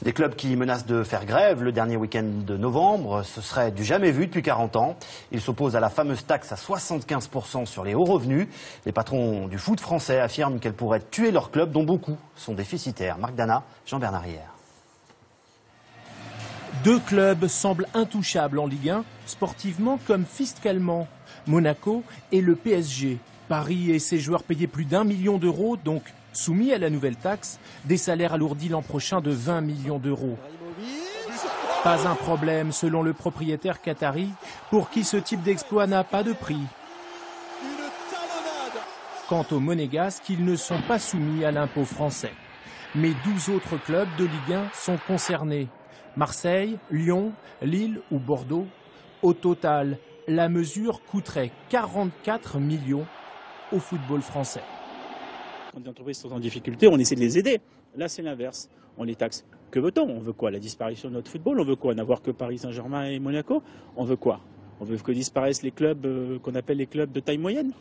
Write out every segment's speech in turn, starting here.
Des clubs qui menacent de faire grève le dernier week-end de novembre. Ce serait du jamais vu depuis 40 ans. Ils s'opposent à la fameuse taxe à 75% sur les hauts revenus. Les patrons du foot français affirment qu'elle pourrait tuer leur club, dont beaucoup sont déficitaires. Marc Dana, Jean-Bernard Hier. Deux clubs semblent intouchables en Ligue 1, sportivement comme fiscalement. Monaco et le PSG. Paris et ses joueurs payés plus d'1 million d'euros, donc soumis à la nouvelle taxe, des salaires alourdis l'an prochain de 20 millions d'euros. Pas un problème selon le propriétaire qatari, pour qui ce type d'exploit n'a pas de prix. Quant aux Monégasques, ils ne sont pas soumis à l'impôt français. Mais 12 autres clubs de Ligue 1 sont concernés. Marseille, Lyon, Lille ou Bordeaux. Au total, la mesure coûterait 44 millions au football français. Quand les entreprises sont en difficulté, on essaie de les aider. Là, c'est l'inverse. On les taxe. Que veut-on? On veut quoi? La disparition de notre football? On veut quoi? N'avoir que Paris Saint-Germain et Monaco? On veut quoi? On veut que disparaissent les clubs qu'on appelle les clubs de taille moyenne?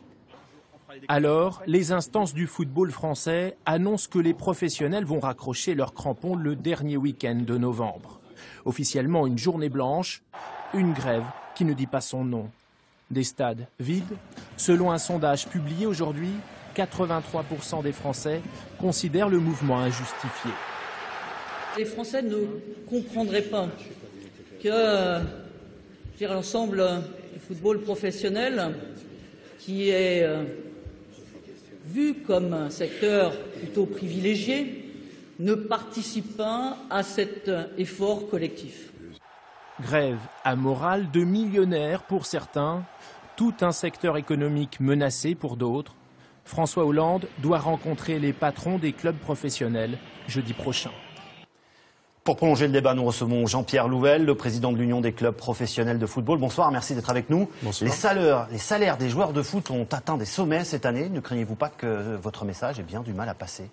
Alors, les instances du football français annoncent que les professionnels vont raccrocher leurs crampons le dernier week-end de novembre. Officiellement une journée blanche, une grève qui ne dit pas son nom. Des stades vides. Selon un sondage publié aujourd'hui, 83% des Français considèrent le mouvement injustifié. Les Français ne comprendraient pas que l'ensemble du football professionnel, qui est vu comme un secteur plutôt privilégié, ne participe pas à cet effort collectif. Grève à morale de millionnaires pour certains, tout un secteur économique menacé pour d'autres. François Hollande doit rencontrer les patrons des clubs professionnels jeudi prochain. Pour prolonger le débat, nous recevons Jean-Pierre Louvel, le président de l'Union des clubs professionnels de football. Bonsoir, merci d'être avec nous. Bonsoir. Les salaires des joueurs de foot ont atteint des sommets cette année. Ne craignez-vous pas que votre message ait bien du mal à passer?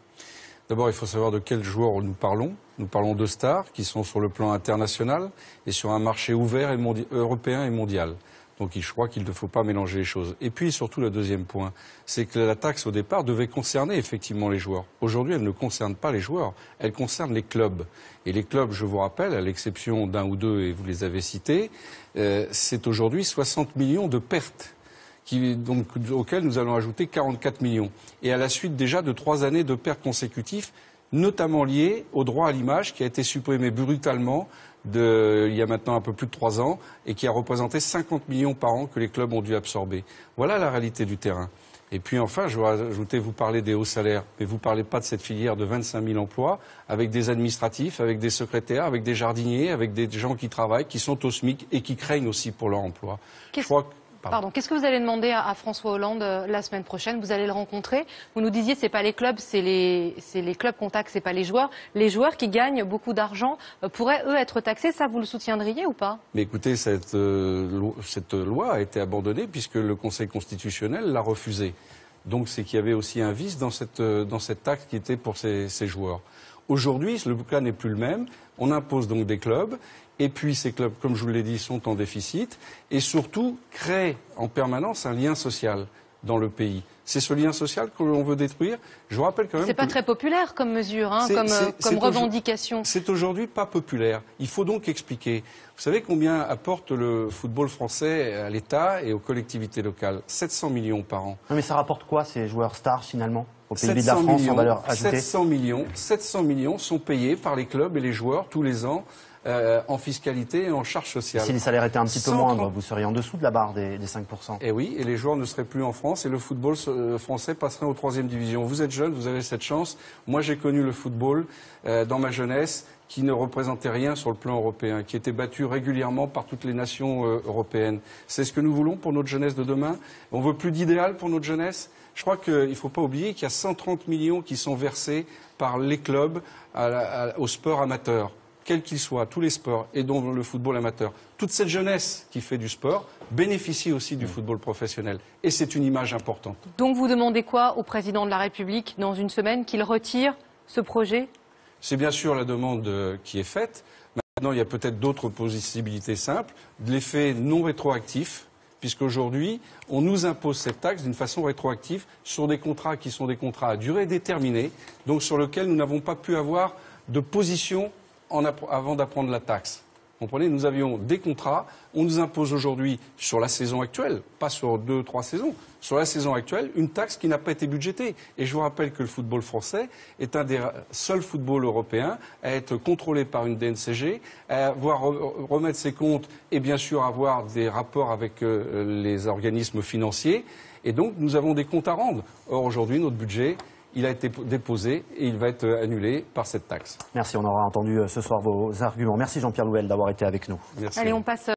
D'abord, il faut savoir de quels joueurs nous parlons. Nous parlons de stars qui sont sur le plan international et sur un marché ouvert et européen et mondial. Donc je crois qu'il ne faut pas mélanger les choses. Et puis surtout, le deuxième point, c'est que la taxe au départ devait concerner effectivement les joueurs. Aujourd'hui, elle ne concerne pas les joueurs, elle concerne les clubs. Et les clubs, je vous rappelle, à l'exception d'un ou deux, et vous les avez cités, c'est aujourd'hui 60 millions de pertes. Auxquels nous allons ajouter 44 millions. Et à la suite déjà de 3 années de pertes consécutives, notamment liées au droit à l'image qui a été supprimé brutalement il y a maintenant un peu plus de 3 ans et qui a représenté 50 millions par an que les clubs ont dû absorber. Voilà la réalité du terrain. Et puis enfin, je vais ajouter, vous parlez des hauts salaires, mais vous ne parlez pas de cette filière de 25 000 emplois, avec des administratifs, avec des secrétaires, avec des jardiniers, avec des gens qui travaillent, qui sont au SMIC et qui craignent aussi pour leur emploi. Qu'est-ce que vous allez demander à François Hollande la semaine prochaine? Vous allez le rencontrer. Vous nous disiez c'est pas les clubs, c'est les clubs qu'on taxe, c'est pas les joueurs. Les joueurs qui gagnent beaucoup d'argent pourraient eux être taxés. Ça, vous le soutiendriez ou pas? Mais écoutez, cette loi a été abandonnée puisque le Conseil constitutionnel l'a refusée. Donc c'est qu'il y avait aussi un vice dans cette taxe qui était pour ces joueurs. Aujourd'hui, le cas n'est plus le même. On impose donc des clubs. Et puis ces clubs, comme je vous l'ai dit, sont en déficit et surtout créent en permanence un lien social dans le pays. C'est ce lien social que l'on veut détruire. Je vous rappelle quand même. C'est pas très populaire comme mesure, comme revendication. C'est aujourd'hui pas populaire. Il faut donc expliquer. Vous savez combien apporte le football français à l'État et aux collectivités locales? 700 millions par an. Non, mais ça rapporte quoi ces joueurs stars finalement au PIB de la France en valeur ajoutée? 700 millions sont payés par les clubs et les joueurs tous les ans. En fiscalité et en charges sociales. Si les salaires étaient un petit peu moindres, vous seriez en dessous de la barre des 5%. Et oui, et les joueurs ne seraient plus en France et le football français passerait en 3e division. Vous êtes jeune, vous avez cette chance. Moi, j'ai connu le football dans ma jeunesse qui ne représentait rien sur le plan européen, qui était battu régulièrement par toutes les nations européennes. C'est ce que nous voulons pour notre jeunesse de demain. On veut plus d'idéal pour notre jeunesse. Je crois qu'il ne faut pas oublier qu'il y a 130 millions qui sont versés par les clubs au sport amateur. Quel qu'il soit, tous les sports, et dont le football amateur. Toute cette jeunesse qui fait du sport bénéficie aussi du football professionnel. Et c'est une image importante. Donc vous demandez quoi au président de la République dans une semaine? Qu'il retire ce projet? C'est bien sûr la demande qui est faite. Maintenant, il y a peut-être d'autres possibilités simples. De l'effet non rétroactif, puisqu'aujourd'hui, on nous impose cette taxe d'une façon rétroactive sur des contrats qui sont des contrats à durée déterminée, donc sur lesquels nous n'avons pas pu avoir de position avant d'apprendre la taxe. Vous comprenez, nous avions des contrats, on nous impose aujourd'hui sur la saison actuelle, pas sur 2-3 saisons, sur la saison actuelle, une taxe qui n'a pas été budgétée. Et je vous rappelle que le football français est un des seuls footballs européens à être contrôlé par une DNCG, à avoir remettre ses comptes et bien sûr avoir des rapports avec les organismes financiers. Et donc nous avons des comptes à rendre. Or aujourd'hui, notre budget, il a été déposé et il va être annulé par cette taxe. Merci, on aura entendu ce soir vos arguments. Merci Jean-Pierre Louel d'avoir été avec nous. Merci. Allez, on passe